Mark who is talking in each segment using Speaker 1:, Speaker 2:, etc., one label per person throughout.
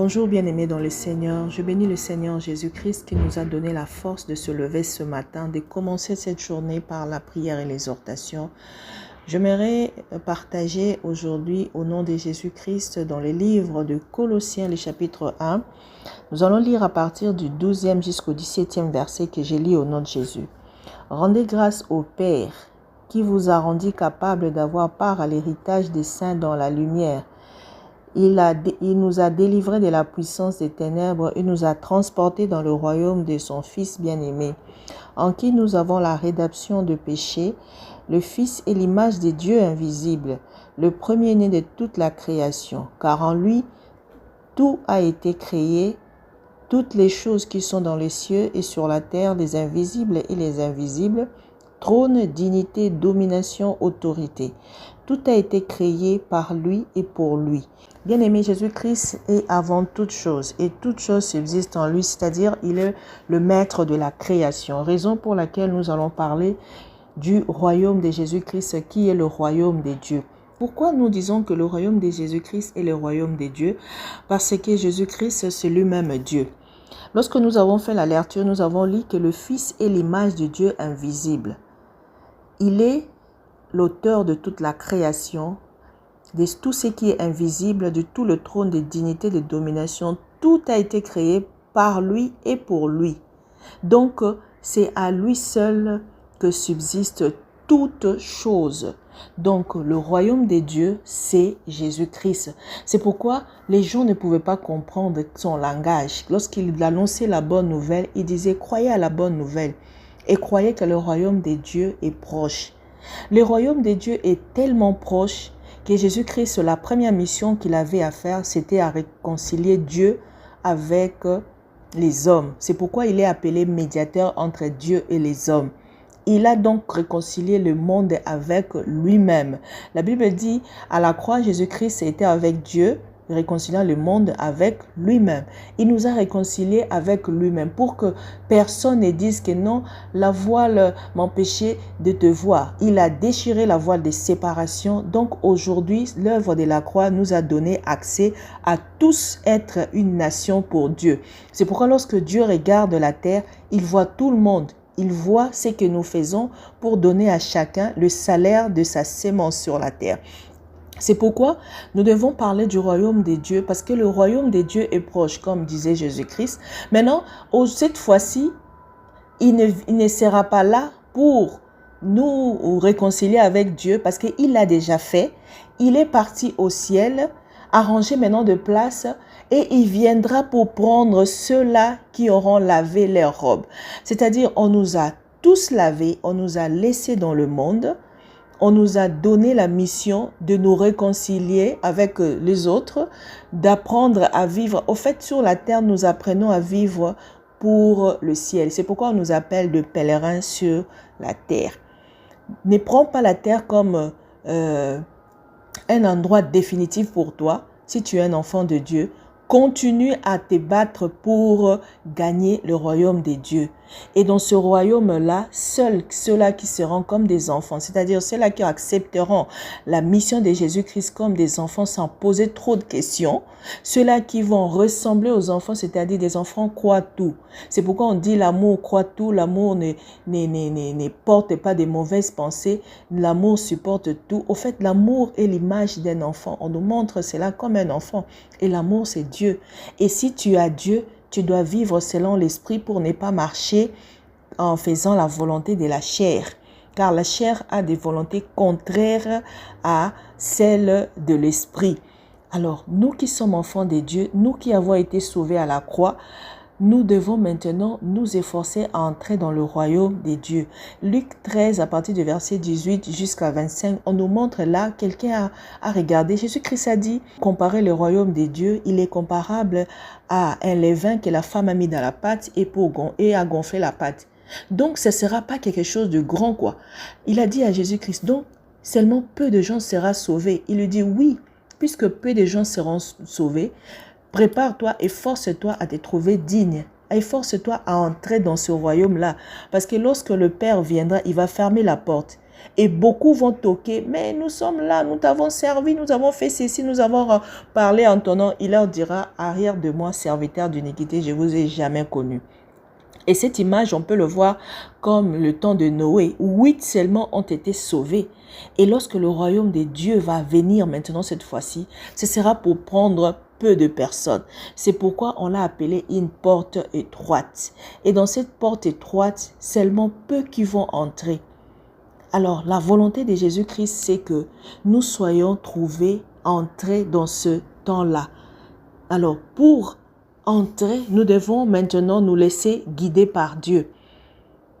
Speaker 1: Bonjour bien-aimés dans le Seigneur, je bénis le Seigneur Jésus-Christ qui nous a donné la force de se lever ce matin, de commencer cette journée par la prière et l'exhortation. J'aimerais partager aujourd'hui au nom de Jésus-Christ dans le livre de Colossiens, le chapitre 1. Nous allons lire à partir du 12e jusqu'au 17e verset que j'ai lu au nom de Jésus. Rendez grâce au Père qui vous a rendu capable d'avoir part à l'héritage des saints dans la lumière. Il nous a délivrés de la puissance des ténèbres et nous a transportés dans le royaume de son Fils bien-aimé, en qui nous avons la rédemption de péché. Le Fils est l'image de Dieu invisible, le premier-né de toute la création, car en lui, tout a été créé, toutes les choses qui sont dans les cieux et sur la terre, les invisibles et les invisibles, trône, dignité, domination, autorité. Tout a été créé par lui et pour lui. Bien-aimé, Jésus-Christ est avant toute chose et toute chose subsiste en lui, c'est-à-dire il est le maître de la création. Raison pour laquelle nous allons parler du royaume de Jésus-Christ qui est le royaume des dieux. Pourquoi nous disons que le royaume de Jésus-Christ est le royaume des dieux? Parce que Jésus-Christ, c'est lui-même Dieu. Lorsque nous avons fait la lecture, nous avons lu que le Fils est l'image de Dieu invisible. Il est l'auteur de toute la création, de tout ce qui est invisible, de tout le trône de dignité, de domination. Tout a été créé par lui et pour lui. Donc, c'est à lui seul que subsiste toute chose. Donc, le royaume des dieux, c'est Jésus-Christ. C'est pourquoi les gens ne pouvaient pas comprendre son langage. Lorsqu'il annonçait la bonne nouvelle, il disait « Croyez à la bonne nouvelle et croyez que le royaume des dieux est proche ». Le royaume des dieux est tellement proche que Jésus-Christ, la première mission qu'il avait à faire, c'était à réconcilier Dieu avec les hommes. C'est pourquoi il est appelé médiateur entre Dieu et les hommes. Il a donc réconcilié le monde avec lui-même. La Bible dit, à la croix, Jésus-Christ était avec Dieu, réconciliant le monde avec lui-même. Il nous a réconciliés avec lui-même pour que personne ne dise que non, la voile m'empêchait de te voir. Il a déchiré la voile de séparation. Donc aujourd'hui, l'œuvre de la croix nous a donné accès à tous être une nation pour Dieu. C'est pourquoi lorsque Dieu regarde la terre, il voit tout le monde. Il voit ce que nous faisons pour donner à chacun le salaire de sa sémence sur la terre. C'est pourquoi nous devons parler du royaume des dieux, parce que le royaume des dieux est proche, comme disait Jésus-Christ. Maintenant, cette fois-ci, il ne sera pas là pour nous réconcilier avec Dieu, parce qu'il l'a déjà fait. Il est parti au ciel, arrangé maintenant de place, et il viendra pour prendre ceux-là qui auront lavé leurs robes. C'est-à-dire, on nous a tous lavés, on nous a laissés dans le monde. On nous a donné la mission de nous réconcilier avec les autres, d'apprendre à vivre. Au fait, sur la terre, nous apprenons à vivre pour le ciel. C'est pourquoi on nous appelle de pèlerins sur la terre. Ne prends pas la terre comme un endroit définitif pour toi. Si tu es un enfant de Dieu, continue à te battre pour gagner le royaume des dieux. Et dans ce royaume-là, seuls ceux-là qui seront comme des enfants, c'est-à-dire ceux-là qui accepteront la mission de Jésus-Christ comme des enfants sans poser trop de questions, ceux-là qui vont ressembler aux enfants, c'est-à-dire des enfants croient tout. C'est pourquoi on dit l'amour croit tout, l'amour ne porte pas de mauvaises pensées, l'amour supporte tout. Au fait, l'amour est l'image d'un enfant. On nous montre cela comme un enfant. Et l'amour, c'est Dieu. Et si tu as Dieu, tu dois vivre selon l'esprit pour ne pas marcher en faisant la volonté de la chair. Car la chair a des volontés contraires à celles de l'esprit. Alors, nous qui sommes enfants de Dieu, nous qui avons été sauvés à la croix, nous devons maintenant nous efforcer à entrer dans le royaume des dieux. Luc 13, à partir du verset 18 jusqu'à 25, on nous montre là, quelqu'un a regardé. Jésus-Christ a dit, comparer le royaume des dieux, il est comparable à un levain que la femme a mis dans la pâte et a gonflé la pâte. Donc, ce ne sera pas quelque chose de grand, quoi. Il a dit à Jésus-Christ, donc, seulement peu de gens seront sauvés. Il lui dit, oui, puisque peu de gens seront sauvés, prépare-toi et force-toi à te trouver digne. Efforce-toi à entrer dans ce royaume-là. Parce que lorsque le Père viendra, il va fermer la porte. Et beaucoup vont toquer, mais nous sommes là, nous t'avons servi, nous avons fait ceci, nous avons parlé en ton nom. Il leur dira, arrière de moi, serviteur d'iniquité, je ne vous ai jamais connu. Et cette image, on peut le voir comme le temps de Noé, où 8 seulement ont été sauvés. Et lorsque le royaume des dieux va venir maintenant cette fois-ci, ce sera pour prendre peu de personnes. C'est pourquoi on l'a appelé une porte étroite. Et dans cette porte étroite, seulement peu qui vont entrer. Alors, la volonté de Jésus-Christ, c'est que nous soyons trouvés, entrés dans ce temps-là. Alors, pour entrer, nous devons maintenant nous laisser guider par Dieu.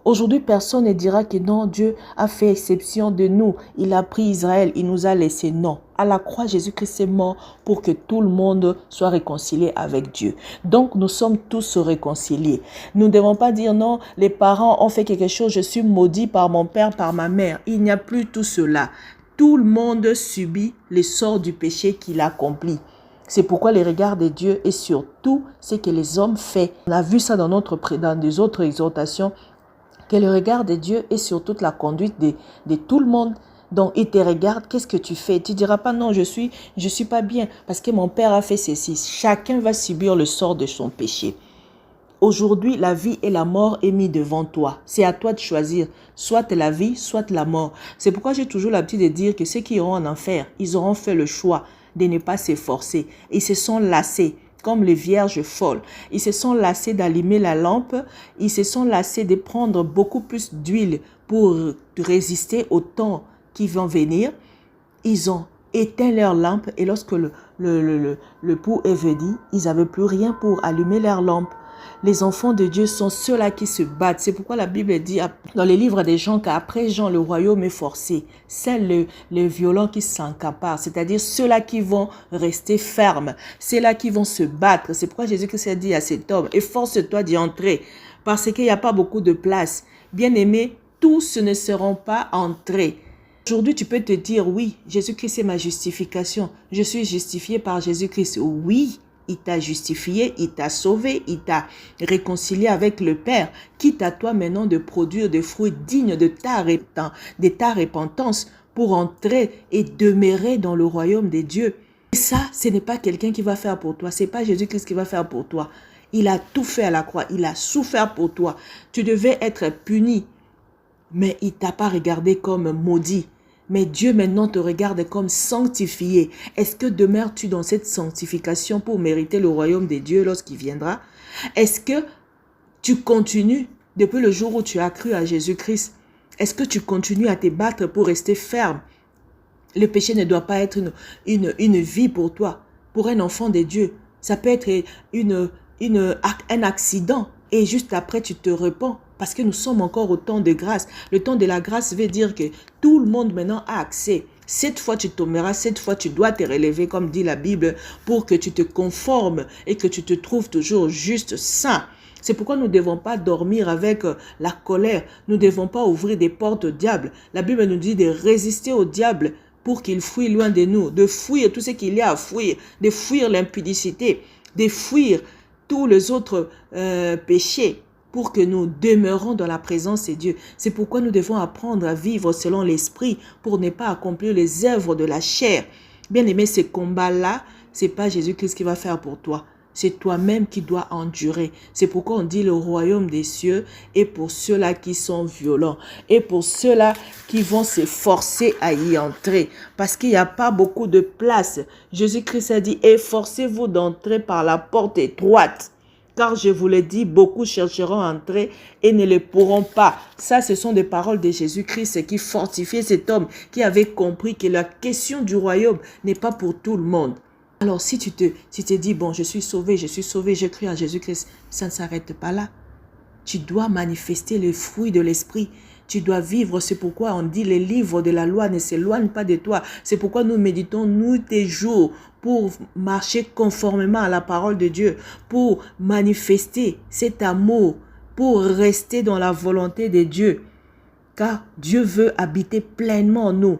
Speaker 1: Aujourd'hui, personne ne dira que non, Dieu a fait exception de nous. Il a pris Israël, il nous a laissés. Non. À la croix, Jésus-Christ est mort pour que tout le monde soit réconcilié avec Dieu. Donc, nous sommes tous réconciliés. Nous ne devons pas dire non, les parents ont fait quelque chose, je suis maudit par mon père, par ma mère. Il n'y a plus tout cela. Tout le monde subit les sorts du péché qu'il accomplit. C'est pourquoi le regard de Dieu est sur tout ce que les hommes font. On a vu ça dans des autres exhortations, que le regard de Dieu est sur toute la conduite de tout le monde. Donc, il te regarde, qu'est-ce que tu fais? Tu ne diras pas, non, je suis pas bien parce que mon père a fait ceci. Chacun va subir le sort de son péché. Aujourd'hui, la vie et la mort est mis devant toi. C'est à toi de choisir, soit la vie, soit la mort. C'est pourquoi j'ai toujours l'habitude de dire que ceux qui iront en enfer, ils auront fait le choix de ne pas s'efforcer. Ils se sont lassés, comme les vierges folles. Ils se sont lassés d'allumer la lampe. Ils se sont lassés de prendre beaucoup plus d'huile pour résister au temps qui vont venir. Ils ont éteint leur lampe et lorsque le pouls est venu, ils n'avaient plus rien pour allumer leur lampe. Les enfants de Dieu sont ceux-là qui se battent. C'est pourquoi la Bible dit dans les livres des Jean qu'après Jean, le royaume est forcé. C'est les violents qui s'accaparent, c'est-à-dire ceux-là qui vont rester fermes, ceux-là qui vont se battre. C'est pourquoi Jésus-Christ a dit à cet homme, efforce-toi d'y entrer, parce qu'il n'y a pas beaucoup de place. Bien-aimés, tous ne seront pas entrés. Aujourd'hui, tu peux te dire, oui, Jésus-Christ est ma justification. Je suis justifié par Jésus-Christ. Oui, il t'a justifié, il t'a sauvé, il t'a réconcilié avec le Père. Quitte à toi maintenant de produire des fruits dignes de ta repentance pour entrer et demeurer dans le royaume des dieux. Et ça, ce n'est pas quelqu'un qui va faire pour toi. Ce n'est pas Jésus-Christ qui va faire pour toi. Il a tout fait à la croix. Il a souffert pour toi. Tu devais être puni. Mais il ne t'a pas regardé comme maudit. Mais Dieu maintenant te regarde comme sanctifié. Est-ce que demeures-tu dans cette sanctification pour mériter le royaume des dieux lorsqu'il viendra? Est-ce que tu continues depuis le jour où tu as cru à Jésus-Christ? Est-ce que tu continues à te battre pour rester ferme? Le péché ne doit pas être une vie pour toi. Pour un enfant de Dieu, ça peut être un accident. Et juste après, tu te repens. Parce que nous sommes encore au temps de grâce. Le temps de la grâce veut dire que tout le monde maintenant a accès. Cette fois, tu tomberas. Cette fois, tu dois te relever, comme dit la Bible, pour que tu te conformes et que tu te trouves toujours juste saint. C'est pourquoi nous ne devons pas dormir avec la colère. Nous ne devons pas ouvrir des portes au diable. La Bible nous dit de résister au diable pour qu'il fuit loin de nous. De fuir tout ce qu'il y a à fuir. De fuir l'impudicité. De fuir tous les autres péchés, pour que nous demeurons dans la présence de Dieu. C'est pourquoi nous devons apprendre à vivre selon l'esprit pour ne pas accomplir les œuvres de la chair. Bien aimé, ce combat-là, ce n'est pas Jésus-Christ qui va faire pour toi. C'est toi-même qui dois endurer. C'est pourquoi on dit le royaume des cieux est pour ceux-là qui sont violents et pour ceux-là qui vont se forcer à y entrer. Parce qu'il n'y a pas beaucoup de place. Jésus-Christ a dit, efforcez-vous d'entrer par la porte étroite. Car je vous l'ai dit, beaucoup chercheront à entrer et ne le pourront pas. Ça, ce sont des paroles de Jésus-Christ qui fortifiaient cet homme qui avait compris que la question du royaume n'est pas pour tout le monde. Alors, si tu te dis, bon, je suis sauvé, je crie en Jésus-Christ, ça ne s'arrête pas là. Tu dois manifester les fruits de l'esprit. Tu dois vivre, c'est pourquoi on dit les livres de la loi ne s'éloignent pas de toi. C'est pourquoi nous méditons nuit et jour pour marcher conformément à la parole de Dieu, pour manifester cet amour, pour rester dans la volonté de Dieu. Car Dieu veut habiter pleinement en nous.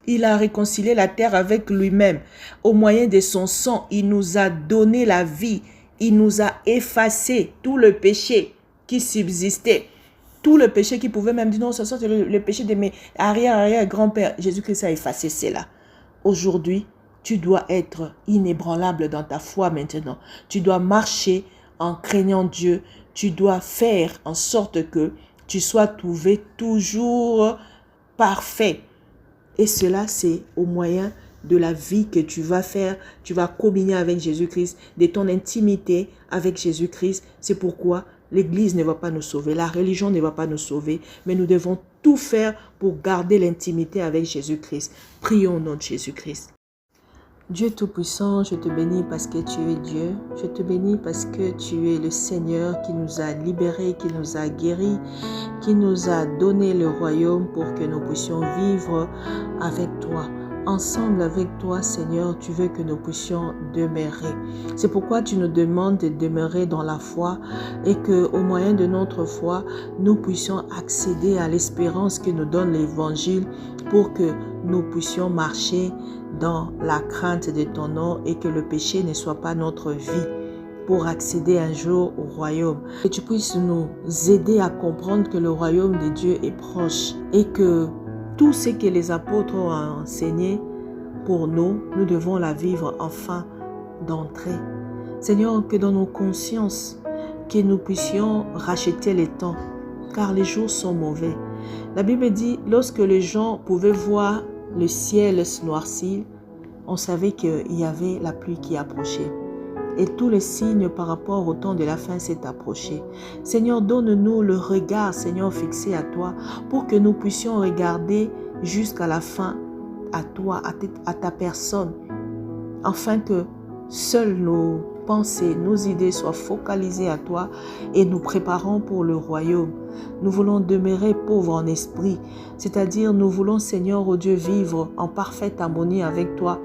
Speaker 1: Il a réconcilié la terre avec lui-même. Au moyen de son sang, il nous a donné la vie. Il nous a effacé tout le péché qui subsistait. tout le péché qui pouvait même dire non, ça c'est le péché de mes arrière-grands-pères. Jésus-Christ a effacé cela. Aujourd'hui, tu dois être inébranlable dans ta foi maintenant. Tu dois marcher en craignant Dieu. Tu dois faire en sorte que tu sois trouvé toujours parfait. Et cela, c'est au moyen de la vie que tu vas faire. Tu vas combiner avec Jésus-Christ, de ton intimité avec Jésus-Christ. C'est pourquoi l'Église ne va pas nous sauver, la religion ne va pas nous sauver, mais nous devons tout faire pour garder l'intimité avec Jésus-Christ. Prions au nom de Jésus-Christ. Dieu Tout-Puissant, je te bénis parce que tu es Dieu. Je te bénis parce que tu es le Seigneur qui nous a libérés, qui nous a guéris, qui nous a donné le royaume pour que nous puissions vivre avec toi. Ensemble avec toi, Seigneur, tu veux que nous puissions demeurer. C'est pourquoi tu nous demandes de demeurer dans la foi et qu'au moyen de notre foi, nous puissions accéder à l'espérance que nous donne l'Évangile pour que nous puissions marcher dans la crainte de ton nom et que le péché ne soit pas notre vie pour accéder un jour au royaume. Que tu puisses nous aider à comprendre que le royaume de Dieu est proche et que tout ce que les apôtres ont enseigné pour nous, nous devons la vivre enfin d'entrée. Seigneur, que dans nos consciences, que nous puissions racheter les temps, car les jours sont mauvais. La Bible dit, lorsque les gens pouvaient voir le ciel se noircir, on savait qu'il y avait la pluie qui approchait. Et tous les signes par rapport au temps de la fin s'est approché. Seigneur, donne-nous le regard, Seigneur, fixé à toi, pour que nous puissions regarder jusqu'à la fin à toi, à ta personne, afin que seules nos pensées, nos idées soient focalisées à toi et nous préparons pour le royaume. Nous voulons demeurer pauvres en esprit, c'est-à-dire nous voulons, Seigneur, oh Dieu, vivre en parfaite harmonie avec toi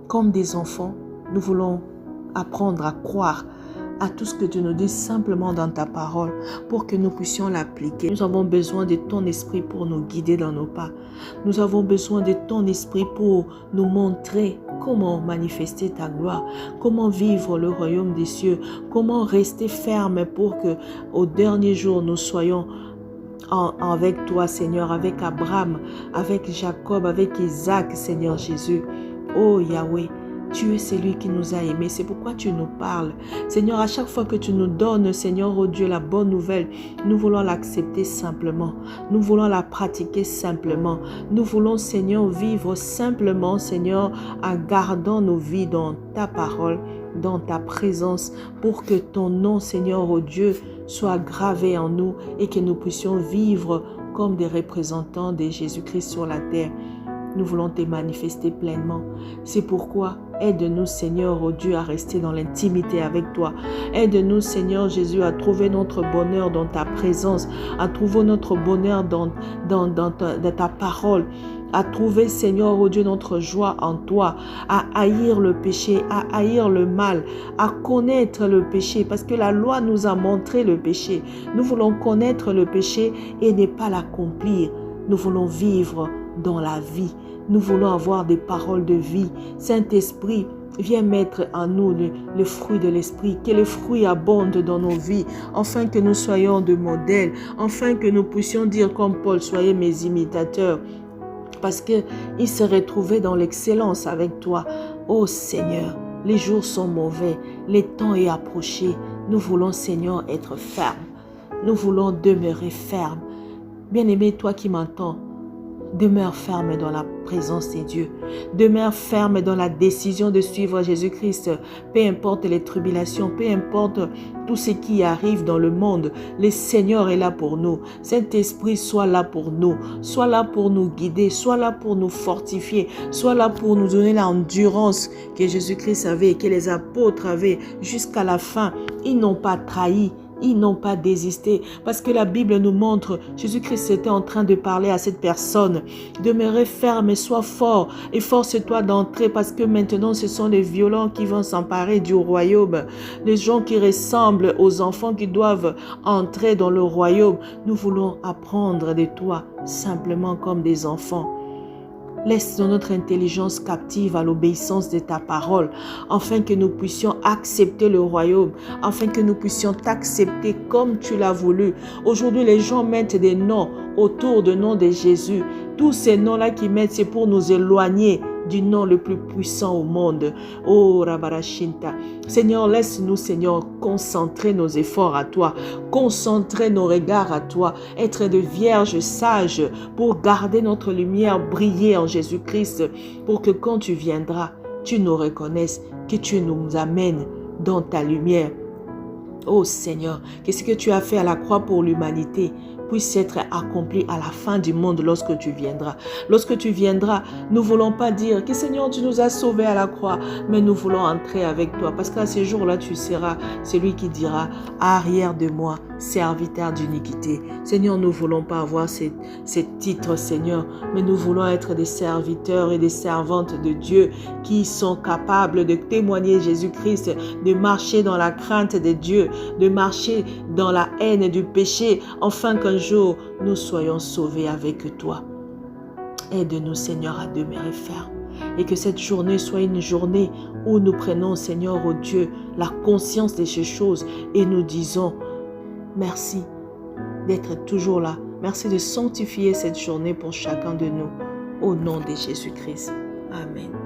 Speaker 1: comme des enfants. Nous voulons apprendre à croire à tout ce que tu nous dis simplement dans ta parole pour que nous puissions l'appliquer. Nous avons besoin de ton esprit pour nous guider dans nos pas. Nous avons besoin de ton esprit pour nous montrer comment manifester ta gloire, comment vivre le royaume des cieux, comment rester ferme pour que au dernier jour nous soyons avec toi, Seigneur, avec Abraham, avec Jacob, avec Isaac, Seigneur Jésus. Oh Yahweh, tu es celui qui nous a aimés. C'est pourquoi tu nous parles. Seigneur, à chaque fois que tu nous donnes, Seigneur, oh Dieu, la bonne nouvelle, nous voulons l'accepter simplement. Nous voulons la pratiquer simplement. Nous voulons, Seigneur, vivre simplement, Seigneur, en gardant nos vies dans ta parole, dans ta présence, pour que ton nom, Seigneur, oh Dieu, soit gravé en nous et que nous puissions vivre comme des représentants de Jésus-Christ sur la terre. Nous voulons te manifester pleinement. C'est pourquoi aide-nous, Seigneur, oh Dieu, à rester dans l'intimité avec toi. Aide-nous, Seigneur Jésus, à trouver notre bonheur dans ta présence, à trouver notre bonheur dans ta parole, à trouver, Seigneur, oh Dieu, notre joie en toi, à haïr le péché, à haïr le mal, à connaître le péché, parce que la loi nous a montré le péché. Nous voulons connaître le péché et ne pas l'accomplir. Nous voulons vivre dans la vie. Nous voulons avoir des paroles de vie. Saint-Esprit, viens mettre en nous le fruit de l'Esprit, que les fruits abondent dans nos vies, afin que nous soyons de modèles, afin que nous puissions dire comme Paul, soyez mes imitateurs, parce qu'il se retrouvait dans l'excellence avec toi. Oh Seigneur, les jours sont mauvais, le temps est approché. Nous voulons, Seigneur, être fermes. Nous voulons demeurer fermes. Bien-aimé, toi qui m'entends, demeure ferme dans la présence de Dieu. Demeure ferme dans la décision de suivre Jésus-Christ. Peu importe les tribulations, peu importe tout ce qui arrive dans le monde, le Seigneur est là pour nous. Saint-Esprit, sois là pour nous. Sois là pour nous guider. Sois là pour nous fortifier. Sois là pour nous donner l'endurance que Jésus-Christ avait et que les apôtres avaient jusqu'à la fin. Ils n'ont pas trahi. Ils n'ont pas désisté parce que la Bible nous montre, Jésus-Christ était en train de parler à cette personne. Demeurez ferme et sois fort et force-toi d'entrer parce que maintenant ce sont les violents qui vont s'emparer du royaume. Les gens qui ressemblent aux enfants qui doivent entrer dans le royaume. Nous voulons apprendre de toi simplement comme des enfants. Laisse notre intelligence captive à l'obéissance de ta parole, afin que nous puissions accepter le royaume, afin que nous puissions t'accepter comme tu l'as voulu. Aujourd'hui, les gens mettent des noms autour du nom de Jésus. Tous ces noms-là qu'ils mettent, c'est pour nous éloigner du nom le plus puissant au monde. Oh, Rabarashinta. Seigneur, laisse-nous, Seigneur, concentrer nos efforts à toi, concentrer nos regards à toi, être de vierges sages pour garder notre lumière briller en Jésus-Christ, pour que quand tu viendras, tu nous reconnaisses, que tu nous amènes dans ta lumière. Oh Seigneur, que ce que tu as fait à la croix pour l'humanité puisse être accompli à la fin du monde lorsque tu viendras. Lorsque tu viendras, nous ne voulons pas dire que Seigneur, tu nous as sauvés à la croix, mais nous voulons entrer avec toi. Parce qu'à ce jour-là, tu seras celui qui dira, arrière de moi, serviteur d'iniquité. Seigneur, nous ne voulons pas avoir ces titres, Seigneur, mais nous voulons être des serviteurs et des servantes de Dieu qui sont capables de témoigner Jésus-Christ, de marcher dans la crainte de Dieu, de marcher dans la haine du péché, afin qu'un jour nous soyons sauvés avec toi. Aide-nous, Seigneur, à demeurer fermes. Et que cette journée soit une journée où nous prenons, Seigneur, oh Dieu, la conscience de ces choses et nous disons merci d'être toujours là. Merci de sanctifier cette journée pour chacun de nous. Au nom de Jésus-Christ. Amen.